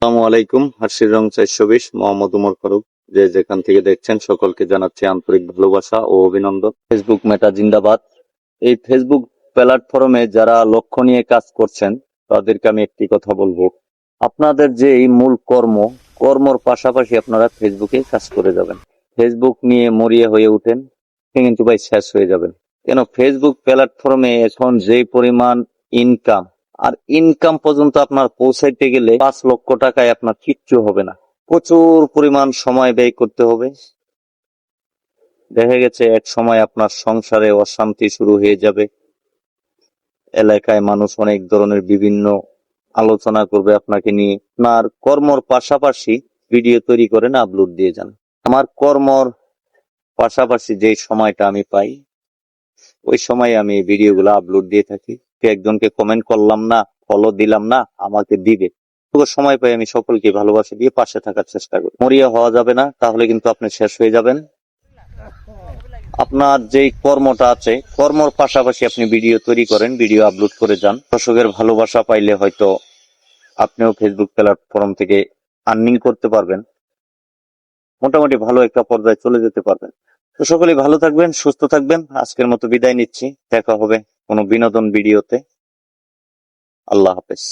আসসালামু আলাইকুম। হাসির রং 420 মোহাম্মদ উমর ফারুক। যে যেখান থেকে দেখছেন সকলকে জানাচ্ছি আন্তরিক ভালোবাসা ও অভিনন্দন। ফেসবুক মেটা জিন্দাবাদ। এই ফেসবুক প্ল্যাটফর্মে যারা লক্ষ্য নিয়ে কাজ করছেন তাদেরকে আমি একটি কথা বলবো, আপনাদের যে এই মূল কর্মর পাশাপাশি আপনারা ফেসবুকে কাজ করে যাবেন। ফেসবুক নিয়ে মরিয়া হয়ে উঠেন কিন্তু ভাই শেষ হয়ে যাবেন। কেন, ফেসবুক প্ল্যাটফর্মে এখন যে পরিমাণ ইনকাম, আর ইনকাম পর্যন্ত আপনার পৌঁছাইতে গেলে 5 লক্ষ টাকায় আপনার কিচ্ছু হবে না। প্রচুর পরিমাণ সময় ব্যয় করতে হবে। দেখা গেছে এক সময় আপনার সংসারে অশান্তি শুরু হয়ে যাবে। এলাকায় মানুষ অনেক ধরনের বিভিন্ন আলোচনা করবে আপনাকে নিয়ে। আপনার কর্মর পাশাপাশি ভিডিও তৈরি করেন, আপলোড দিয়ে যান। আমার কর্মর পাশাপাশি যে সময়টা আমি পাই ওই সময় আমি ভিডিওগুলো আপলোড দিয়ে থাকি। একজনকে কমেন্ট করলাম না, ফলো দিলাম না, আমাকে দিবে। তো সময় পাই আমি সকলকে ভালোবাসা দিয়ে পাশে থাকার চেষ্টা করি। মরিয়া হওয়া যাবে না, তাহলে কিন্তু আপনি শেষ হয়ে যাবেন। আপনার যেই কর্মটা আছে, কর্মর পাশাপাশি আপনি ভিডিও তৈরি করেন, ভিডিও আপলোড করে যান। দর্শকের ভালোবাসা পাইলে হয়তো আপনিও ফেসবুক প্ল্যাটফর্ম থেকে আর্নিং করতে পারবেন, মোটামুটি ভালো একটা পর্যায়ে চলে যেতে পারবেন। তো সকলেই ভালো থাকবেন, সুস্থ থাকবেন। আজকের মতো বিদায় নিচ্ছি। দেখা হবে কোনো বিনোদন ভিডিওতে। আল্লাহ হাফেজ।